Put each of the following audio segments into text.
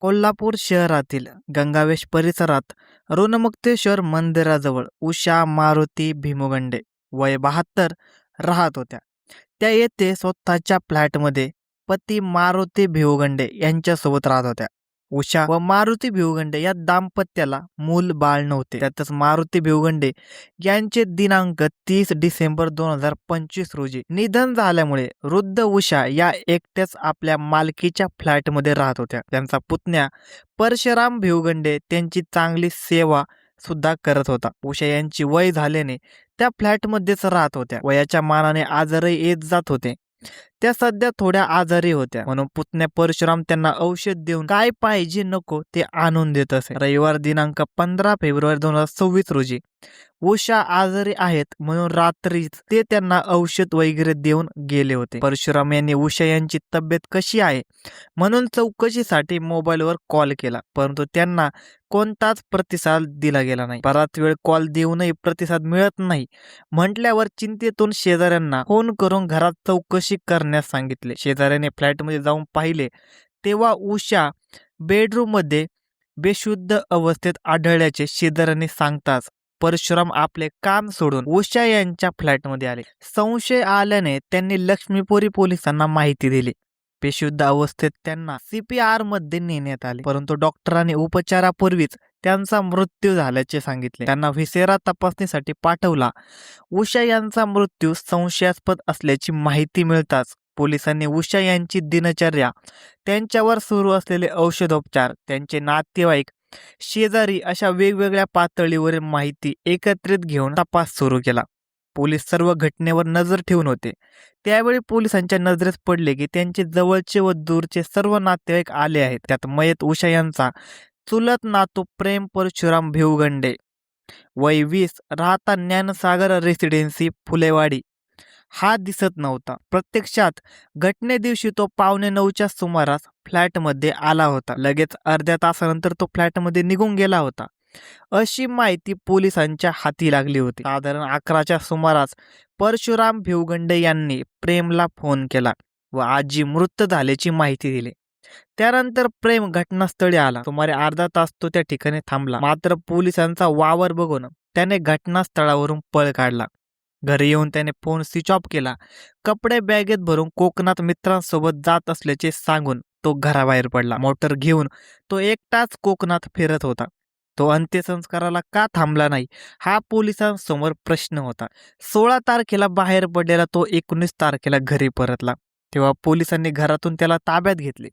कोल्हापूर शहरातील गंगावेश परिसरात ऋणमुक्तेश्वर मंदिराजवळ उषा मारुती भिमुगंडे वय 72 राहत होत्या. त्या येथे स्वतःच्या फ्लॅटमध्ये पती मारुती भिवगंडे यांच्यासोबत राहत होत्या. उषा व मारुती भिवगंडे या दाम्पत्याला मूल बाळ नव्हते. त्यातच मारुती भिवगंडे यांचे दिनांक 30 डिसेंबर 2025 रोजी निधन झाल्यामुळे वृद्ध उषा या एकट्याच आपल्या मालकीच्या फ्लॅटमध्ये राहत होत्या. त्यांचा पुतण्या परशुराम भिवगंडे त्यांची चांगली सेवा सुद्धा करत होता. उषा यांची वय झाल्याने त्या फ्लॅटमध्येच राहत होत्या. वयाच्या मानाने आजारही येत जात होते. त्या सध्या थोड्या आजारी होत्या, म्हणून पुतण्या परशुराम त्यांना औषध देऊन काय पाहिजे नको ते आणून देत असे. रविवार दिनांक 15 फेब्रुवारी 2026 रोजी उषा आजारी आहेत म्हणून रात्रीच ते त्यांना औषध वगैरे देऊन गेले होते. परशुराम यांनी उषा यांची तब्येत कशी आहे म्हणून चौकशीसाठी मोबाईलवर कॉल केला, परंतु त्यांना कोणताच प्रतिसाद दिला गेला नाही. बराच वेळ कॉल देऊनही प्रतिसाद मिळत नाही म्हटल्यावर चिंतेतून शेजाऱ्यांना फोन करून घरात चौकशी करण्यास सांगितले. शेजाऱ्याने फ्लॅटमध्ये जाऊन पाहिले तेव्हा उषा बेडरूम मध्ये बेशुद्ध अवस्थेत आढळल्याचे शेजाऱ्यांनी सांगताच परशुराम आपले काम सोडून उषा यांच्या फ्लॅटमध्ये आले. संशय आल्याने त्यांनी लक्ष्मीपुरी पोलिसांना माहिती दिली. बेशुद्ध अवस्थेत त्यांना CPR मध्ये नेण्यात आले, परंतु डॉक्टरांनी उपचारापूर्वीच त्यांचा मृत्यू झाल्याचे सांगितले. त्यांना व्हिसेरा तपासणीसाठी पाठवला. उषा यांचा मृत्यू संशयास्पद असल्याची माहिती मिळताच पोलिसांनी उषा यांची दिनचर्या, त्यांच्यावर सुरू असलेले औषधोपचार, त्यांचे नातेवाईक, शेजारी अशा वेगवेगळ्या पातळीवरील माहिती एकत्रित घेऊन तपास सुरू केला. पोलीस सर्व घटनेवर नजर ठेवून होते. त्यावेळी पोलिसांच्या नजरेस पडले की त्यांचे जवळचे व दूरचे सर्व नातेवाईक आले आहेत. त्यात मयत उषा यांचा चुलत नातू प्रेम परशुराम भिवगंडे वय 20 राहता ज्ञानसागर रेसिडेन्सी फुलेवाडी हा दिसत नव्हता. प्रत्यक्षात घटने दिवशी तो 8:45च्या सुमारास फ्लॅटमध्ये आला होता. लगेच अर्ध्या तासानंतर तो फ्लॅटमध्ये निघून गेला होता अशी माहिती पोलिसांच्या हाती लागली होती. साधारण 11च्या सुमारास परशुराम भिवगंडे यांनी प्रेमला फोन केला व आजी मृत झाल्याची माहिती दिली. त्यानंतर प्रेम घटनास्थळी आला. सुमारे अर्धा तास तो त्या ठिकाणी थांबला, मात्र पोलिसांचा वावर बघून त्याने घटनास्थळावरून पळ काढला. घरी येऊन त्याने फोन स्विच ऑफ केला. कपडे बॅगेत भरून कोकणात मित्रांसोबत जात असल्याचे सांगून तो घराबाहेर पडला. मोटर घेऊन तो एकटाच कोकणात फिरत होता. तो अंत्यसंस्काराला का थांबला नाही हा पोलिसांसमोर प्रश्न होता. 16 तारखेला बाहेर पडलेला तो 19 तारखेला घरी परतला. तेव्हा पोलिसांनी घरातून त्याला ताब्यात घेतले.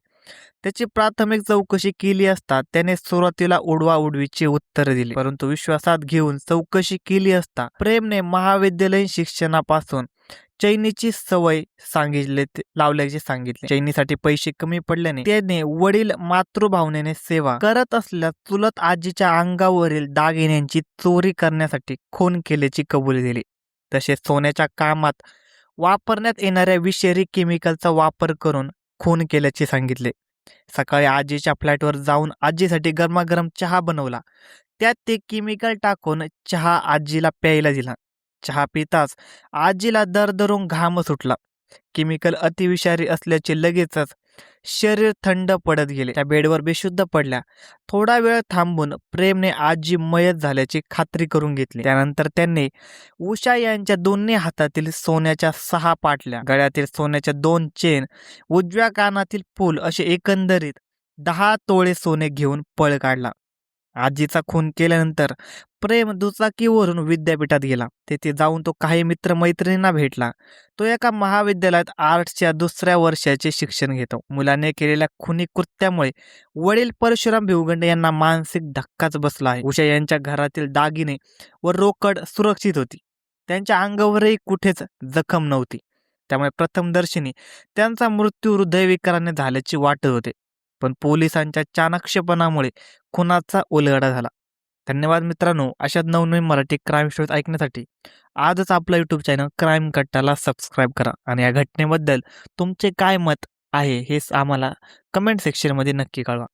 त्याची प्राथमिक चौकशी केली असता त्याने सुरुवातीला उडवाउडवीची उत्तर दिली, परंतु विश्वासात घेऊन चौकशी केली असता प्रेमने महाविद्यालयीन शिक्षणापासून चैनीची सवय लावल्याचे सांगितले. चैनीसाठी पैसे कमी पडल्याने त्याने वडील मातृभावनेने सेवा करत असल्यास चुलत आजीच्या अंगावरील दागिन्यांची चोरी करण्यासाठी खून केल्याची कबुली दिली. तसेच सोन्याच्या कामात वापरण्यात येणाऱ्या विषारी केमिकलचा वापर करून खून केल्याचे सांगितले. सकाळी आजीच्या फ्लॅटवर जाऊन आजीसाठी गरमागरम चहा बनवला. त्यात ते केमिकल टाकून चहा आजीला प्यायला दिला. चहा पिताच आजीला दरदरून घाम सुटला. केमिकल अतिविषारी असल्याचे लगेचच शरीर थंड पडत गेले. त्या बेडवर बेशुद्ध पडल्या. थोडा वेळ थांबून प्रेमने आजी मयत झाल्याची खात्री करून घेतली. त्यानंतर त्यांनी उषा यांच्या दोन्ही हातातील सोन्याच्या 6 पाटल्या, गळ्यातील सोन्याच्या 2 चेन, उजव्या कानातील फूल असे एकंदरीत 10 तोळे सोने घेऊन पळ काढला. आजीचा खून केल्यानंतर प्रेम दुचाकीवरून विद्यापीठात गेला. तेथे जाऊन तो काही मित्रमैत्रिणींना भेटला. तो एका महाविद्यालयात आर्ट्सच्या 2ऱ्या वर्षाचे शिक्षण घेतो. मुलाने केलेल्या खुनी कृत्यामुळे वडील परशुराम भिवगंडे यांना मानसिक धक्काच बसला आहे. उषा यांच्या घरातील दागिने व रोकड सुरक्षित होती. त्यांच्या अंगावरही कुठेच जखम नव्हती. त्यामुळे प्रथमदर्शनी त्यांचा मृत्यू हृदयविकाराने झाल्याचे वाटत होते, पण पोलिसांच्या चाणक्षपणामुळे खुनाचा उलगडा झाला. धन्यवाद मित्रांनो. अशाच नवनवीन मराठी क्राईम स्टोरीज ऐकण्यासाठी आजच आपला यूट्यूब चॅनल क्राईम कट्टाला सबस्क्राईब करा आणि या घटनेबद्दल तुमचे काय मत आहे हे आम्हाला कमेंट सेक्शनमध्ये नक्की कळवा.